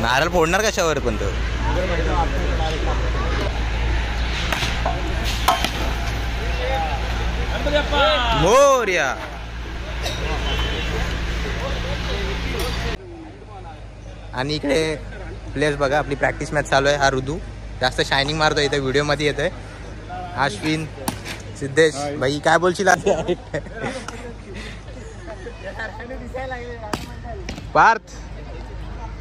नारळ फोडणार कशावर पण तो. मोर्या. आणि इकडे प्लेयर्स बघा, आपली प्रॅक्टिस मॅच चालू आहे. हा ऋतू जास्त शायनिंग मारतो इथे व्हिडिओ मध्ये येतोय. अश्विन, सिद्धेश भाई काय बोलशील?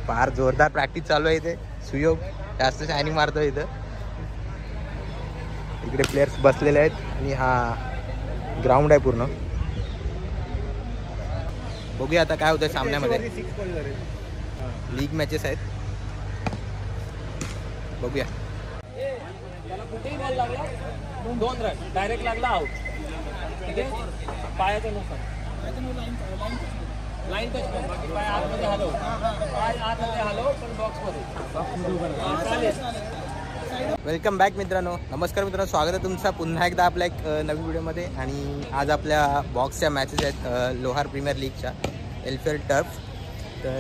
पार्थ जोरदार प्रॅक्टिस चालू आहे इथे. सुयोग जास्त शायनिंग मारतो इथं. इकडे प्लेयर्स बसलेले आहेत आणि हा ग्राउंड आहे पूर्ण. बघूया आता काय होतं सामन्यामध्ये. लीग मॅचेस आहेत, बघूया. दोन रन डायरेक्ट लागला आउट. पायाचं नुकसान, लाईन टच कर, बाकी पाय आतमध्ये हलव, पाय आतमध्ये हलव पण बॉक्समध्ये. वेलकम बॅक मित्रांनो. नमस्कार मित्रांनो, स्वागत आहे तुमचा पुन्हा एकदा आपल्या एक नवीन व्हिडिओमध्ये. आणि आज आपल्या बॉक्सच्या मॅचेस आहेत लोहार प्रीमियर लीगच्या एलफेल टर्फ. तर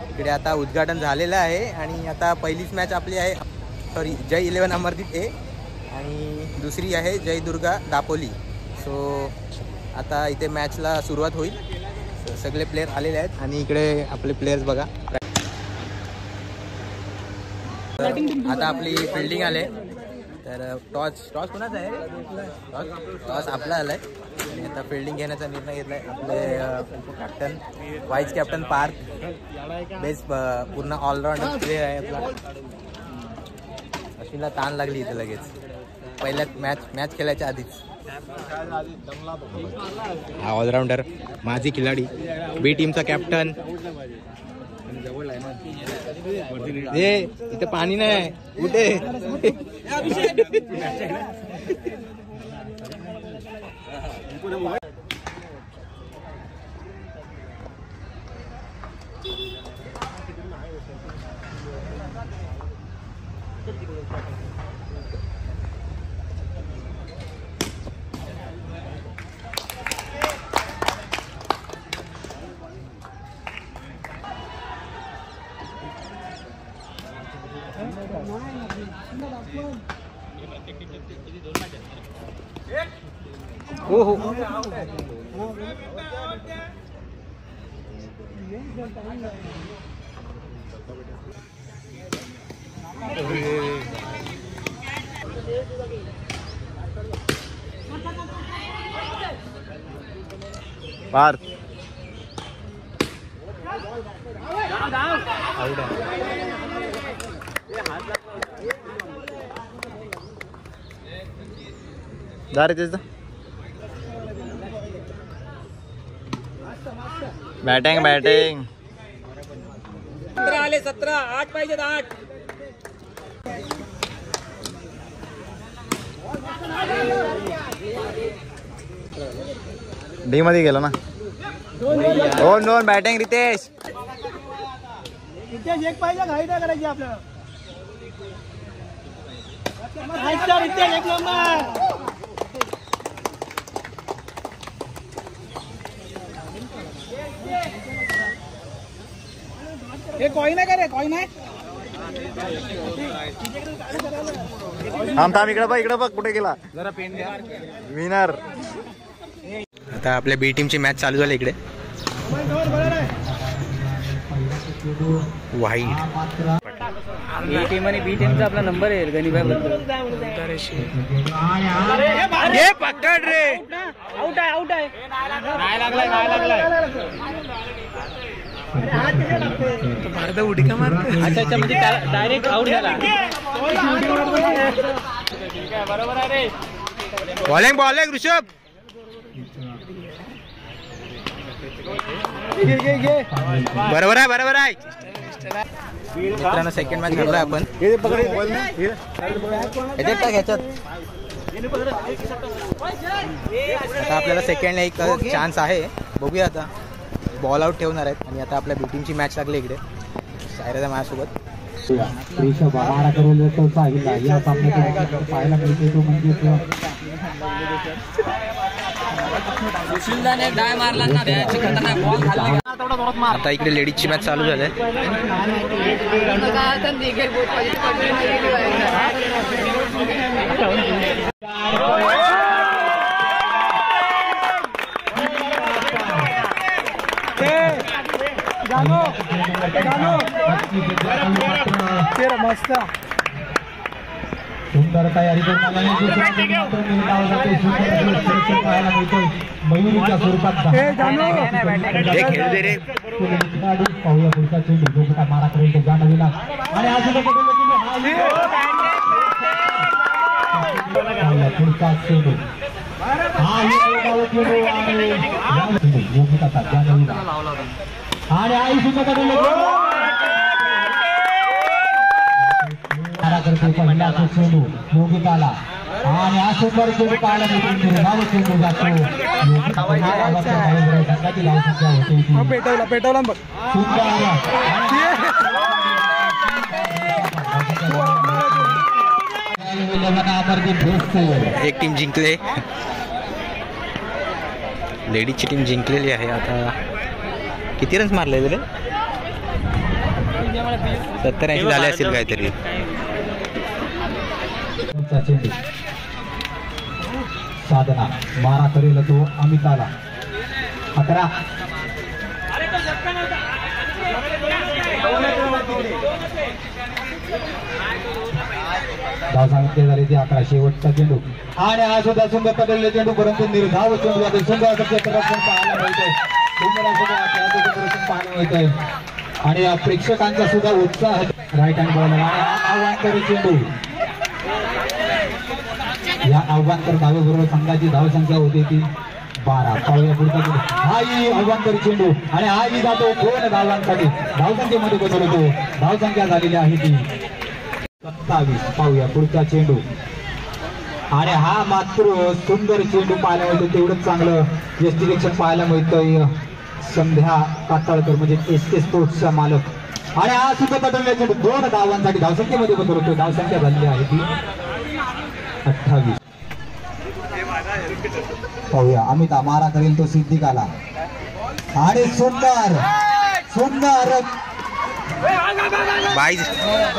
इकडे आता उद्घाटन झालेलं आहे आणि आता पहिलीच मॅच आपली आहे, सॉरी जय 11 अमरदीप ए आणि दुसरी आहे जय दुर्गा दापोली. सो आता इथे मॅचला सुरुवात होईल. सगळे प्लेयर आलेले आहेत आणि इकडे आपले प्लेयर्स बघा. आता आपली फिल्डिंग आले. तर टॉस कोणाचा आहे? टॉस आपला आलाय आणि आता फिल्डिंग घेण्याचा निर्णय घेतलाय आपले captain, vice captain Parth. Best पूर्ण ऑलराऊंडर प्लेयर आहे आपला. अश्विनला ताण लागली इथे लगेच पहिल्याच मॅच खेळायच्या आधीच. हा ऑलराऊंडर, माझी खिलाडी, बी टीमचा कॅप्टन. इथे पाणी नाही कुठे. हो हो पार्थ जा रे त्याचा. बॅटिंग 17 आले, 17 8 पाहिजेत, 8. डी मध्ये गेला ना. दोन बॅटिंग रितेश. एक पाहिजे, घाई नाही करायची आपल्याला. एक नंबर. हे कॉइन आहे का रे? कॉइन आहे. थांब इकडे बघ कुठे गेला. जरा पेन द्या. विनर. आता आपल्या बी टीमची मॅच चालू झाली इकडे. वाईट ए टीम आणि बी टीमचा आपला नंबर आहे गणिभाई बद्दल. पकड रे. आउट आहे. नाही लागलाय. उडी का मारतो. अच्छा म्हणजे डायरेक्ट आउट झाला. बरोबर आहे रे. बॉलिंग ऋषभ. बरोबर आहे. मित्रांनो सेकंड मॅच खेळलोय आपण. आता आपल्याला सेकंड एक चान्स आहे, बघूया. आता बॉल आउट ठेवणार आहेत आणि आता आपल्या बी टीमची मॅच लागली इकडे सायराच्या माझ्यासोबत. सुशीलदाने डाय मारला ना द्यायची खतरनाक बॉल खाल्ली. आता इकडे लेडीजची मॅच चालू झाली. मस्त सुंदर तयारी पाहायला मिळतोय मयुरीच्या स्वरूपात. खेळू दे रे. पाहूया पुढचा चेंडू जो मारा करेल तो जाणं दिला आणि अजून पुढचा चेंडू आणि आई सुद्धा चेंडू योगिताला आणि हा सुंदर चेंडू पाहायला मिळतो. चेंडू जातो पेटवला बघ. एक टीम जिंकले. लेडीजची टीम जिंकलेली आहे. आता किती रन्स मारले तुला? 70-80 झाले असतील काहीतरी. साधना मारा करेल तो अमिताला. 11 धाव सांगितले झाले ते 11. शेवटचा चेंडू आणि हा सुद्धा सुंदर पकडलेला चेंडू परंतु निर्धाव चेंडू जातो. सुंदर पाहायला मिळतोय. पाहायला मिळतोय आणि प्रेक्षकांचा सुद्धा उत्साह राईट हँड बॉलर आणि आव्हानकर चेंडू. या आव्हानकर धावेबरोबर संघाची धावसंख्या होती ती 12. पाहूया पुढचा चेंडू. हाही आव्हानकर चेंडू आणि हाही जातो 2 धावांसाठी. धावसंख्येमध्ये बदलतो. धावसंख्या झालेली आहे ती 27. पाहूया पुढचा चेंडू आणि हा मात्र सुंदर चेंडू पाहायला मिळतो. तेवढंच चांगलं यष्टिरेक्षण पाहायला मिळतंय. संध्या कातळकर म्हणजे SK स्पोर्ट्सचा मालक आणि हा सुद्धा बदलला चेंडू 2 धावांसाठी. धावसंख्येमध्ये बदल होतो. धावसंख्या झालेली आहे ती 28. पाहूया अमिता मारा करेल तो सिद्धिकाला आणि सुंदर सुंदर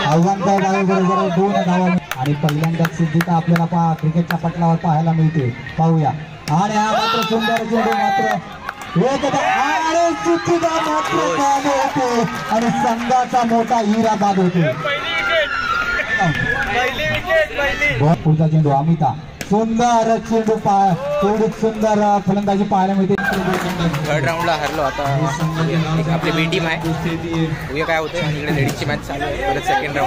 आव्हानकर बरोबर 2 धावा आणि पहिल्यांदाच सिद्धिका आपल्याला क्रिकेटच्या पटलावर पाहायला मिळते. पाहूया आणि हा मात्र सुंदर चेंडू मात्र आणि संघाचा मोठा हिरा बाद होतो. पुढचा चेंडू अमिता सुंदर चेंडू तेवढीच सुंदर फलंदाजी पाहायला मिळते. थर्ड राऊंडला हरलो. आता आपली बी टीम आहे. उद्या काय होतं आणि इकडे लेडीजची मॅच चालू आहे. परत सेकंड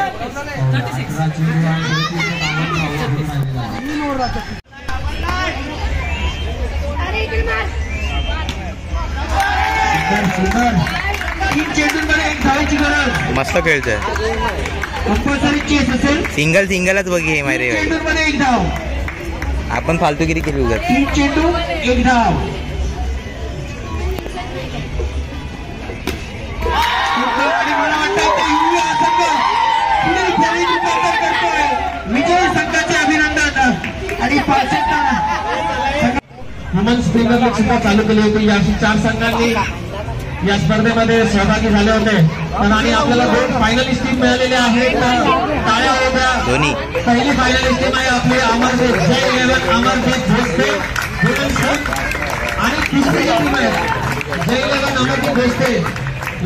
मस्त खेळतोय. सिंगलच बघी मारे. आपण फालतूगिरी केली उगाच. विजय संघाचे अभिनंदन आणि वुमन्स प्रीमियर लीग सुद्धा चालू केली होती. या 4 संघांनी या स्पर्धेमध्ये सहभागी झाले होते. आणि आपल्याला 2 फायनलिस्ट टीम मिळालेल्या आहेत. टाळ्या होत्या. दोन्ही पहिली फायनलिस्ट टीम आहे आपली अमरदीप जय 11 अमरदीप भोसले आणि दुसरी टीम आहे जय 11 अमरदीप भोसले.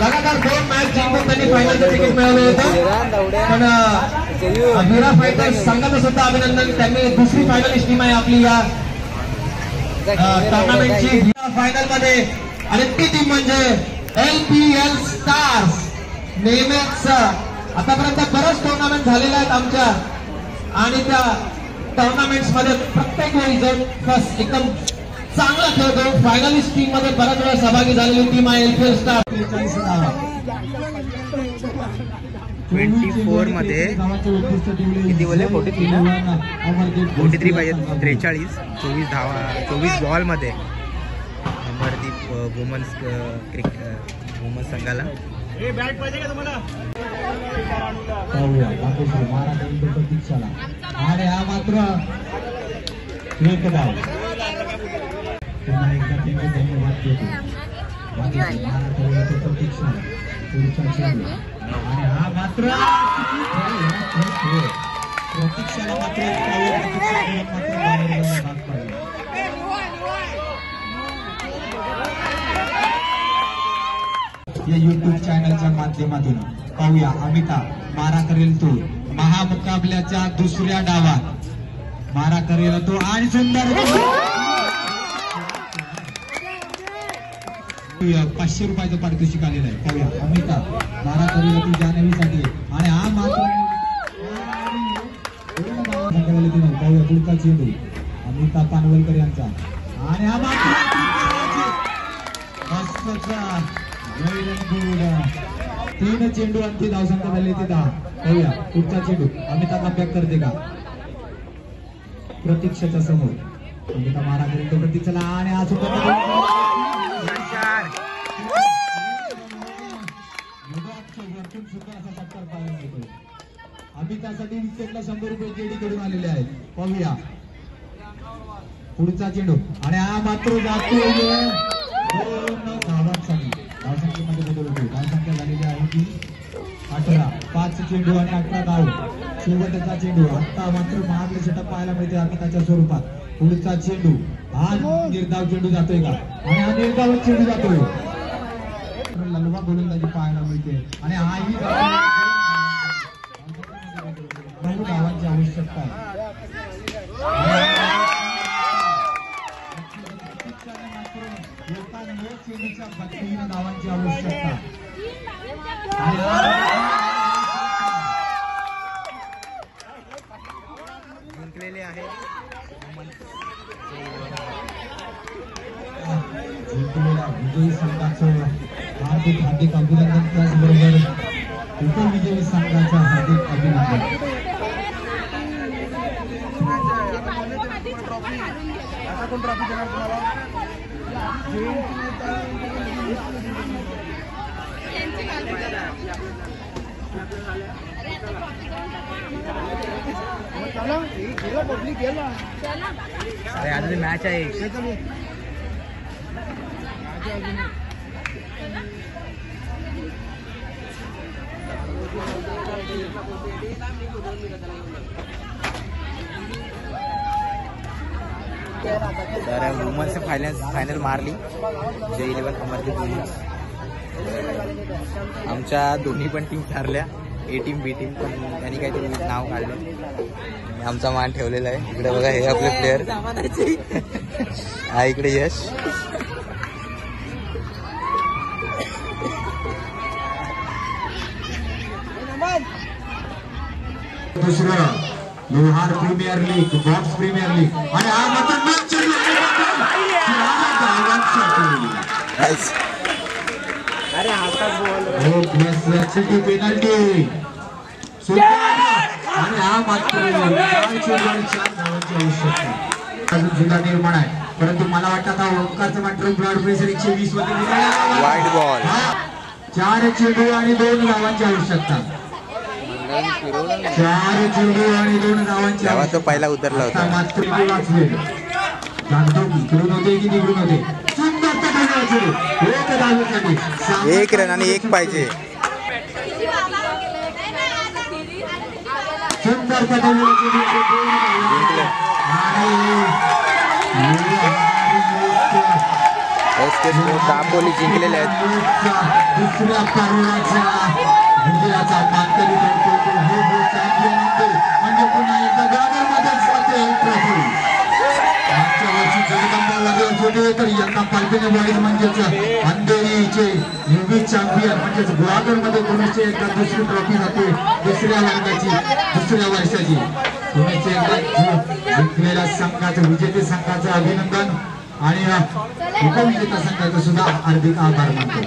लगातार 2 मॅच जिंकून त्यांनी फायनलचं तिकीट मिळवलं होतं. पण वीरा फायटर्स संघाचं सुद्धा अभिनंदन. त्यांनी दुसरी फायनलिस्ट टीम आहे आपली या टुर्नामेंटची फायनल मध्ये. आणि ती टीम म्हणजे LPL स्टार्स. नेहमीच आतापर्यंत बरेच टुर्नामेंट झालेले आहेत आमच्या आणि त्या टुर्नामेंट्स मध्ये प्रत्येक वेळी जो एकदम चांगला खेळतो. फायनलिस्ट टीम मध्ये बऱ्याच वेळा सहभागी झालेली टीम आहे LPL स्टार. 24 मध्ये किती बोलले? 43 पाहिजे. 43 24 धावा 24 बॉल मध्ये अमरदीप वुमन्स वुमन्स संघाला. आणि हा मात्र एक धाव पुन्हा एकदा त्यांचे धन्यवाद देतो. प्रतीक्षा पुढचा चेंडू आणि हा मात्र प्रतीक्षाला मात्र मात्र बाहेर भाग पडला. या युट्यूब चॅनलच्या माध्यमातून पाहूया अमिता मारा करेल तो महामुकाबल्याच्या दुसऱ्या डावात मारा करेल तो आणि सुंदर 500 रुपयाचं पारितोषिक आलेलं आहे. पाहूया अमिता मारा करेल ती जाणवीसाठी आणि हा मात्र पाहूया पुढचा चेंडू अमिता पानवलकर यांचा आणि हा मात्र तीन चेंडू आणि धावसंख्या झाली ती 10. पाहूया पुढचा चेंडू अमिता कमबॅक करते का प्रतीक्षाच्या समोर अमिता मारा करेल तो प्रतीक्षाला आणि हा सुद्धा अमितासाठी विकेटला 100 रुपये जेडी कडून आलेले आहेत. पाहूया पुढचा चेंडू आणि हा मात्र जातो 2 धावांसाठी धावसंख्येमध्ये बदल होतो. धावसंख्या झालेली आहे की 18. 5 चेंडू आणि 18 धाव. शेवटचा चेंडू आता मात्र महागडे सेटअप पाहायला मिळते अमिताच्या स्वरूपात. पुढचा चेंडू हा निर्धाव चेंडू जातोय का आणि हा निर्धाव चेंडू जातोय ललवा गोलंदाजी पाहायला मिळते आणि हाही धावांची आवश्यकता आहे. धावांची आवश्यकता जिंकलेले आहे जिंकलेल्या विजयी संघाचं हार्दिक हार्दिक अभिनंदन. त्याचबरोबर उपविजयी संघाचं हार्दिक अभिनंदन. अरे आज मॅच आहे. तर वुमन्स फायनल मारली J11 अमरदीप वुमन्स. आमच्या दोन्ही पण टीम ठरल्या A टीम B टीम पण त्यांनी काहीतरी नाव काढलं. आमचा मान ठेवलेला आहे. इकडे बघा हे आपले प्लेयर हा इकडे यश दुसरं Lohar premier league box premier league आणि हा मात्र पेनल्टी आणि हा मात्र 4 धावांची आवश्यकता. अजून जिल्हा निर्माण आहे परंतु मला वाटतं आता ओंकारचं मात्र ब्लड प्रेशर 120 मध्ये वाईड बॉल. 4 चेंडू आणि 2 धावांची आवश्यकता. 4 चेंडू आणि 2 धावांची तेव्हा तो पहिला उतरला होता. मात्र वाचले जाणतो की इकडून होते की निघून होते. एक रन आणि 1 पाहिजे. सुंदर दापोली जिंकलेले आहेत. दुसऱ्या पर्वाच्या विजयाचा मानकरी ठरतो हे चॅम्पियन म्हणजे पुन्हा एकदा गावामध्येच जाते ट्रॉफी. मागच्या वर्षी जगदंबामध्ये होते तर यंदा पालखीने वाईज म्हणजेच अंधेरीचे युवी चॅम्पियन म्हणजेच गुहागरमध्ये पुण्याची एकदा दुसरी ट्रॉफी जाते दुसऱ्या वर्गाची दुसऱ्या वर्षाची. पुण्याचे एकदा जिंकलेल्या संघाचं विजेते संघाचं अभिनंदन आणि उपविजेता संघाचं सुद्धा हार्दिक आभार मानतो.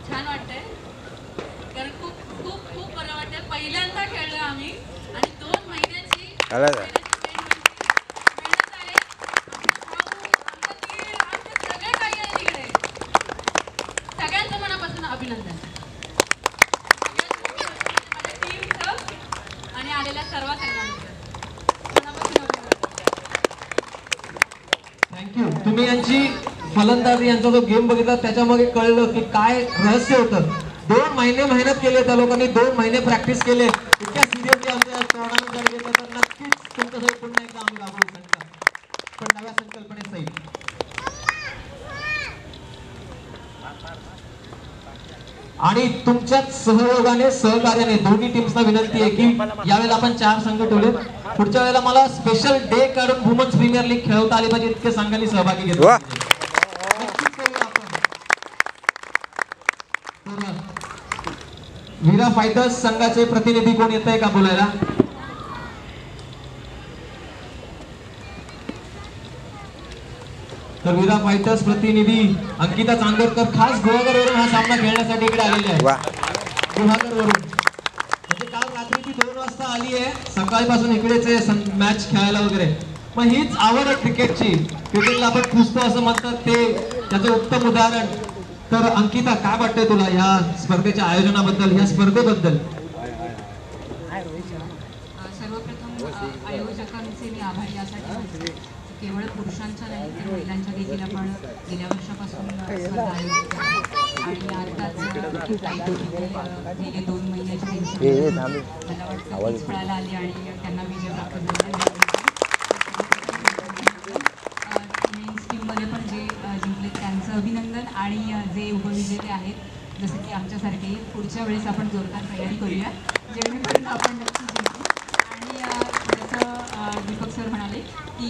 छान वाटतंय कारण खूप बरं वाटतंय. पहिल्यांदा खेळलोय आम्ही आणि 2 महिन्याची मेहनत आहे. सगळे काही आहे तिकडे. सगळ्यांचं मनापासून अभिनंदन माझ्या टीमचं आणि आलेल्या सर्व संघांचं. तुम्ही यांची फलंदाजी यांचा जो गेम बघितला त्याच्यामध्ये कळलं की काय रहस्य होतं. 2 महिने मेहनत केली त्या लोकांनी, 2 महिने प्रॅक्टिस केले. इतक्या सिरियसली आमच्या टुर्नामेंट जर घेतलं तर नक्कीच तुमच्यासाठी पुन्हा एकदा आम्ही राबवू शकतो, पण नव्या संकल्पनेसहित. आणि तुमच्याच सहयोगाने सहकार्याने दोन्ही टीम्सना विनंती आहे की यावेळेला आपण 4 संघ ठेवले. पुढच्या वेळेला मला स्पेशल डे काढून वुमन्स प्रीमियर लीग खेळवता आली पाहिजे, इतके संघांनी सहभागी घेतले. वीरा फायटर्स संघाचे प्रतिनिधी कोण येत आहे का बोलायला? तर वीरा फायटर्स प्रतिनिधी अंकिता चांदोरकर खास गुहागरवरून हा सामना खेळण्यासाठी इकडे आलेले आहे. गुहागरवरून म्हणजे काल रात्री ती 2 वाजता आली आहे, सकाळपासून इकडेच आहे मॅच खेळायला वगैरे. मग हीच आवड आहे क्रिकेटची, क्रिकेटला आपण पुजतो असं म्हणतात, ते त्याचं उत्तम उदाहरण. तर अंकिता, काय वाटतंय तुला या स्पर्धेच्या आयोजनाबद्दल, या स्पर्धेबद्दल? सर्वप्रथम आयोजकांचे मी आभारी यासाठी मानते. केवळ पुरुषांच्या नाही तर महिलांच्या देखील आपण गेल्या वर्षापासून स्पर्धा आयोजित करतो आणि आताच गेले 2 महिन्याची टेन्शन मला वाटतं तीच फळाला आली आणि त्यांना विजय प्राप्त झाला. मेन्स टीममध्ये पण जे जिंकले त्यांचं अभिनंदन आणि जे उपविजेते आहेत जसं की आमच्यासारखे, पुढच्या वेळेस आपण जोरदार तयारी करूया जेणेकरून आपण नक्की जिंकू. आणि जसं दीपक सर म्हणाले की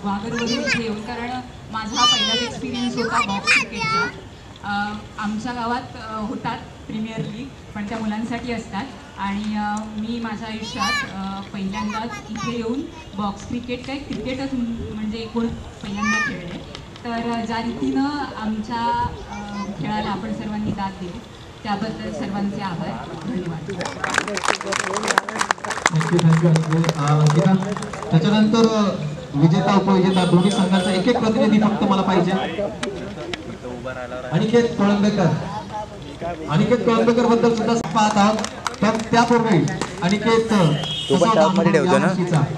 वागरवरून इथे येऊन, कारण माझा हा पहिलाच एक्सपिरियन्स होता बॉक्स क्रिकेटचा. आमच्या गावात होतात प्रीमियर लीग, पण त्या मुलांसाठी असतात आणि मी माझ्या आयुष्यात पहिल्यांदाच इथे येऊन बॉक्स क्रिकेट, काय क्रिकेटच म्हणजे एकूण पहिल्यांदा खेळले. तर ज्या रीतीनं आमच्या खेळाला आपण सर्वांनी दाद दिली त्याबद्दल सर्वांचे आभार, धन्यवाद. अंकिता, त्याच्यानंतर विजेता उपविजेता दोन्ही संघांचा एक प्रतिनिधी फक्त मला पाहिजे. अनिकेत कोळंबेकर बद्दल सुद्धा पाहत आहोत, पण त्यापूर्वी अनिकेत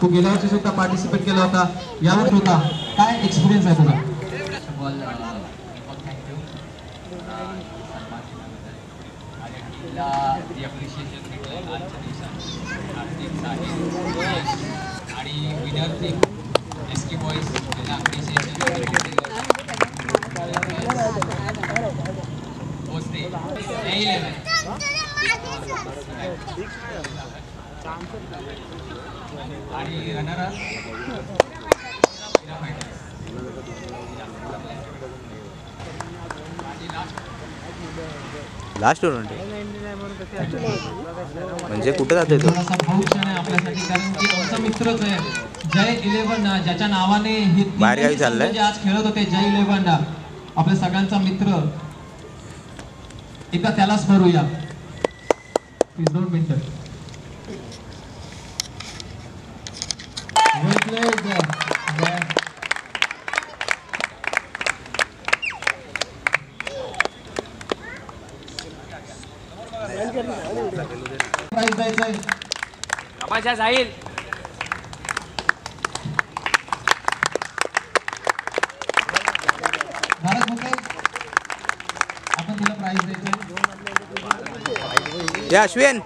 तू गेल्या वर्षी सुद्धा पार्टिसिपेट केला होता, यावर होता, काय एक्सपिरियन्स आहे तुझा? आणि विनर टीम एसके बॉईज त्याला अप्रिशिएशन पोचते 11 आणि रनर लास्ट टुर्नामेंट म्हणजे कुठे जातोय तो? आपल्यासाठी, कारण की आमचा मित्रच आहे जय 11, ज्याच्या नावाने हे बाहेरगावी चाललंय, आज खेळत होते. जय 11 आपल्या सगळ्यांचा मित्र, एकदा त्यालाच भरूया. प्लीज 2 मिनिटं. प्राइस द्यायचंय कपाशा जाईल. भारत होते, आपण तिला प्राइस द्यायचंय. या अश्विन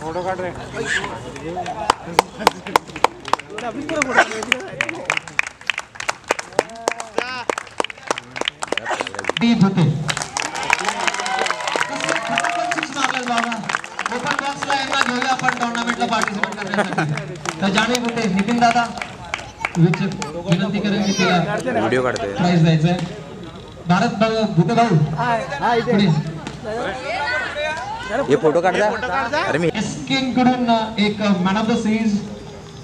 फोटो काढ रे. डीप होते ओपन बॉक्सला यांना घेऊया आपण टुर्नामेंटला पार्टिसिपेट करण्यासाठी. तर जाणीव होते नितीन दादा विनंती करेन की तिला व्हिडिओ काढतोय, प्राइस द्यायचंय. भारत भूते भाऊ हे फोटो काढता. अरे मी एसकेन कडून एक मॅन ऑफ द सीरीज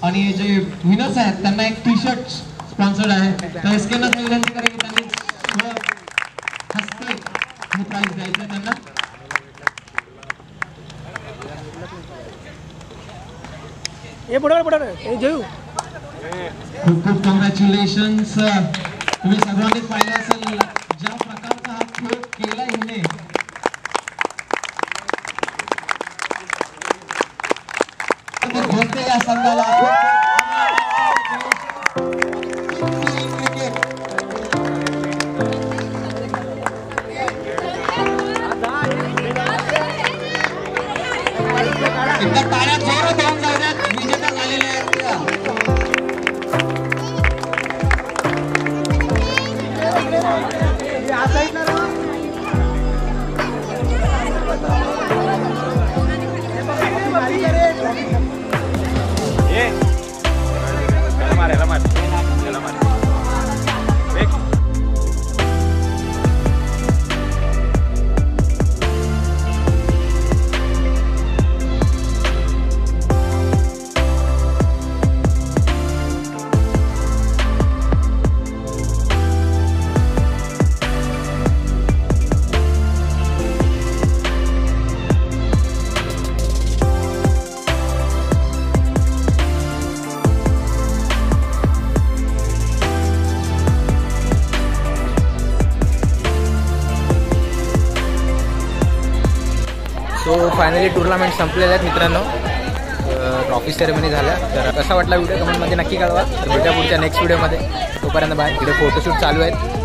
आणि जे विनर्स आहेत त्यांना एक टी शर्ट स्पॉन्सर्ड आहे. तर एसकेनच मी विनंती करेन की त्यांनी हस्ते हे प्राइस द्यायचं आहे त्यांना. खूप खूप कॉंग्रॅच्युलेशन्स. तुम्ही सर्वांनी पाहिलं असेल ज्या प्रकारचा हा खेळ केला हिने. या संघाला एकदा टाळ्या जोरात होऊन जाऊ द्यात, विजेता झालेल्या आहेत त्या. सो फायनली टुर्नामेंट संपलेले आहेत मित्रांनो. ट्रॉफी सेरेमनी झाल्या. तर कसा वाटला व्हिडिओ कमेंटमध्ये नक्की कळवा. तर भेटूया पुढच्या नेक्स्ट व्हिडिओमध्ये. तोपर्यंत बाय. इकडे फोटोशूट चालू आहेत.